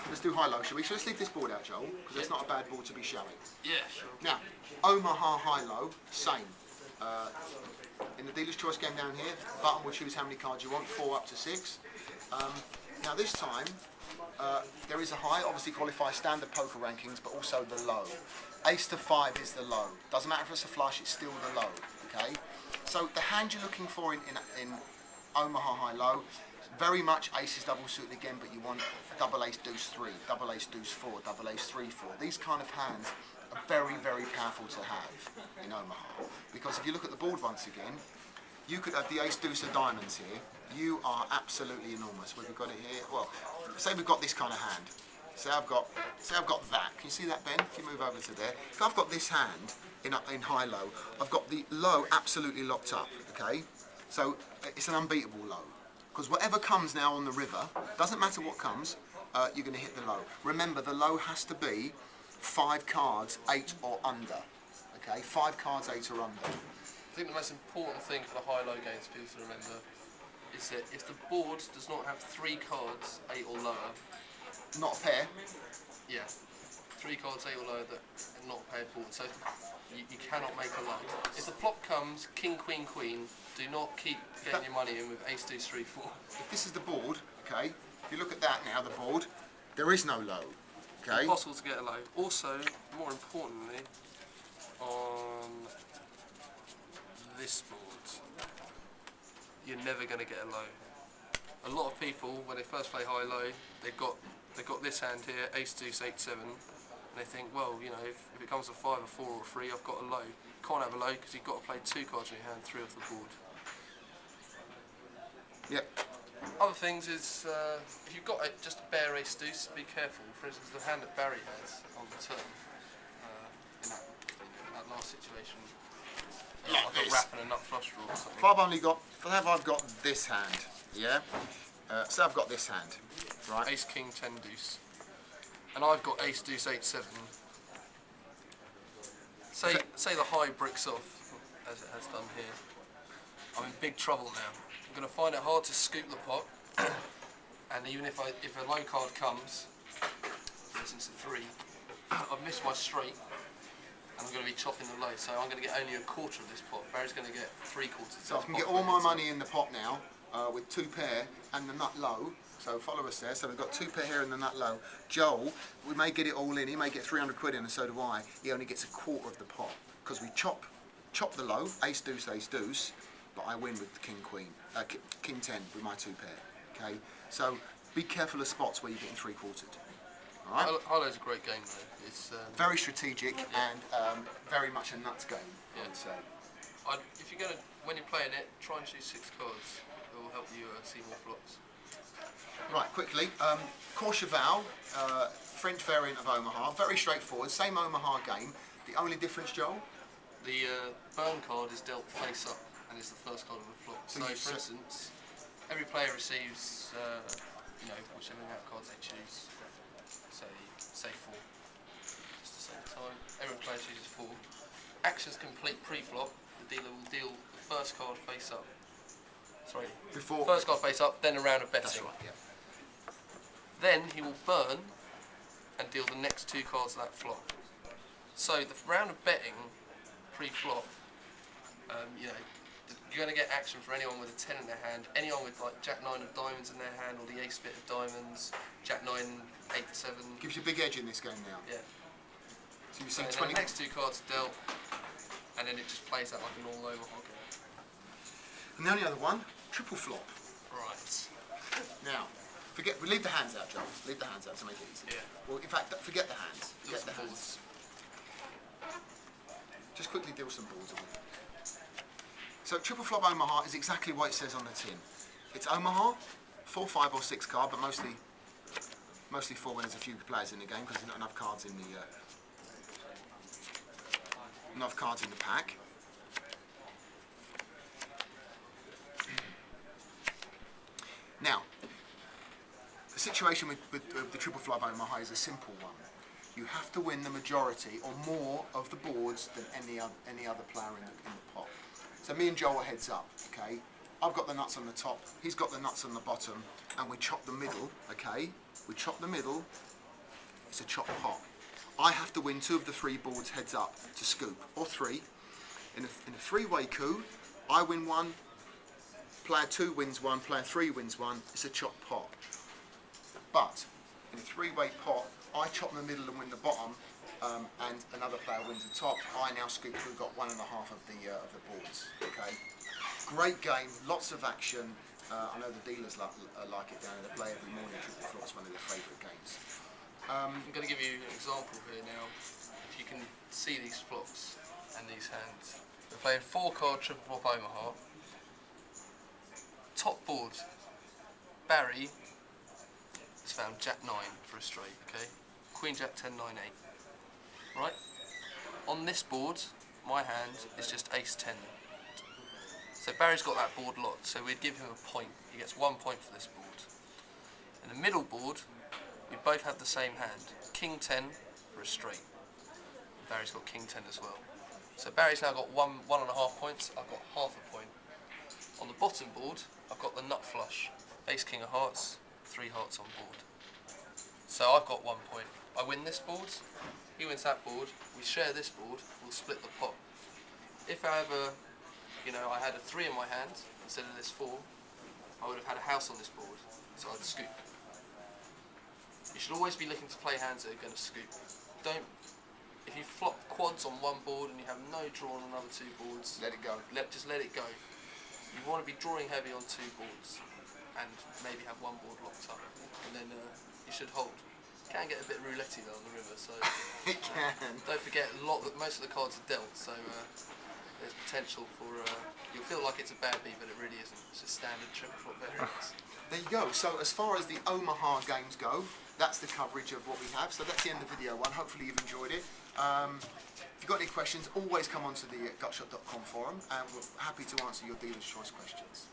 let's do high-low, shall we? So let's leave this board out, Joel, because it's not a bad board to be showing. Yeah, sure. Now, Omaha high-low, same. In the dealer's choice game down here, the button will choose how many cards you want, 4 up to 6. Now this time, there is a high, obviously qualifies standard poker rankings, but also the low. Ace to 5 is the low. Doesn't matter if it's a flush, it's still the low, okay? So the hand you're looking for in Omaha high-low, very much aces double suited again, but you want a double ace deuce 3, double ace deuce 4, double ace 3 4. These kind of hands are very, very powerful to have in Omaha. Because if you look at the board once again, you could have the ace deuce of diamonds here. You are absolutely enormous. We've got it here. Well, say we've got this kind of hand. Say I've got that. Can you see that, Ben? If you move over to there. If I've got this hand in high-low, I've got the low absolutely locked up, okay? So it's an unbeatable low. Because whatever comes now on the river, doesn't matter what comes, you're going to hit the low. Remember, the low has to be 5 cards, 8 or under. Okay, 5 cards, 8 or under. I think the most important thing for the high-low games for people to remember is that if the board does not have 3 cards, 8 or lower... Not a pair? Yeah. 3 cards, 8 or lower that are not a paired board. So you cannot make a low. If the flop comes, king, queen, queen, do not keep getting your money in with ace, deuce, 3, 4. If this is the board, okay, if you look at that now, the board, there is no low, okay? It's impossible to get a low. Also, more importantly, on this board, you're never going to get a low. A lot of people, when they first play high-low, they've got this hand here, ace, deuce, 8, 7, and they think, well, you know, if it comes to 5 or 4 or 3, I've got a low. Can't have a low because you've got to play 2 cards in your hand, 3 off the board. Yep. Other things is, if you've got just a bare ace deuce, be careful. For instance, the hand that Barry has on the turn, in that last situation, like a wrap and a nut flush draw or something. If I've got this hand, yeah? So I've got this hand, right? Ace, king, 10 deuce. And I've got ace, deuce, 8, 7. Say the high bricks off, as it has done here. I'm in big trouble now. I'm going to find it hard to scoop the pot, and even if a low card comes, for instance a 3, I've missed my straight, and I'm going to be chopping the low, so I'm going to get only a quarter of this pot. Barry's going to get 3/4 of this So I can get all my money in the pot now, with 2 pair and the nut low. So follow us there. So we've got 2 pair here and the nut low. Joel, we may get it all in. He may get 300 quid in, and so do I. He only gets a quarter of the pot because we chop the low, ace deuce, but I win with the king queen, king 10 with my 2 pair. Okay. So be careful of spots where you're getting 3/4. All right. High-low's a great game though. It's very strategic and very much a nuts game. Yeah. I would say. If you're gonna, when you're playing it, try and choose 6 cards. It will help you see more flops. Right, quickly, Courchevel, French variant of Omaha, very straightforward, same Omaha game. The only difference, Joel? The burn card is dealt face up, and it's the first card of the flop. So for instance, every player receives, you know, whichever amount of cards they choose. Say 4, just to save time. Every player chooses 4. Actions complete pre-flop. The dealer will deal the first card face up. Sorry. First card face up, then a round of betting. That's right, yeah. Then he will burn and deal the next 2 cards of that flop. So the round of betting pre-flop, you know, you're going to get action for anyone with a 10 in their hand, anyone with like Jack 9 of diamonds in their hand, or the ace bit of diamonds, Jack 9, 8, 7. Gives you a big edge in this game now. Yeah. So you've So seen the next 2 cards are dealt, and then it just plays out like a normal Omaha game. And the only other one, triple flop. Right. Now, we leave the hands out, Joe. Leave the hands out to make it easy. Yeah. Well, in fact, forget the hands. Forget Deal the some hands. Just quickly deal some boards away. So triple flop Omaha is exactly what it says on the tin. It's Omaha, 4, 5 or 6 card, but mostly 4 when there's a few players in the game because there's not enough cards in the pack. Now, the situation with the triple flop Omaha is a simple one. You have to win the majority or more of the boards than any other player in the pot. So me and Joel are heads up, okay? I've got the nuts on the top, he's got the nuts on the bottom, and we chop the middle, okay? We chop the middle, it's a chop pot. I have to win 2 of the 3 boards heads up to scoop, or 3. In a 3-way coup, I win 1, player 2 wins 1, player 3 wins 1. It's a chop pot. But in a 3-way pot, I chop in the middle and win the bottom, and another player wins the top. I now scoop who got 1.5 of the boards. Okay, great game, lots of action. I know the dealers like it down there. They play every morning. Triple Flop's one of their favourite games. I'm going to give you an example here now. If you can see these flops and these hands. We're playing 4-card Triple Flop Omaha. Top board, Barry has found Jack 9 for a straight, okay? Queen Jack 10, 9, 8. Right? On this board, my hand is just Ace 10. So Barry's got that board locked, so we'd give him a point. He gets 1 point for this board. In the middle board, we both have the same hand. King 10 for a straight. Barry's got King 10 as well. So Barry's now got 1.5 points, I've got half a point. On the bottom board, I've got the nut flush. Ace King of Hearts, 3 hearts on board. So I've got 1 point. I win this board, he wins that board, we share this board, we'll split the pot. If however, you know, I had a 3 in my hand instead of this 4, I would have had a house on this board, so I'd scoop. You should always be looking to play hands that are going to scoop. If you flop quads on one board and you have no draw on another 2 boards, Let it go. Just let it go. You want to be drawing heavy on 2 boards and maybe have 1 board locked up, and then you should hold. It can get a bit roulette though on the river, so It can. don't forget most of the cards are dealt, so there's potential for you'll feel like it's a bad beat, but it really isn't. It's just standard triple flop variants. There you go. So as far as the Omaha games go, that's the coverage of what we have. So that's the end of video 1. Hopefully you've enjoyed it. If you've got any questions, always come onto the gutshot.com forum, and we're happy to answer your dealer's choice questions.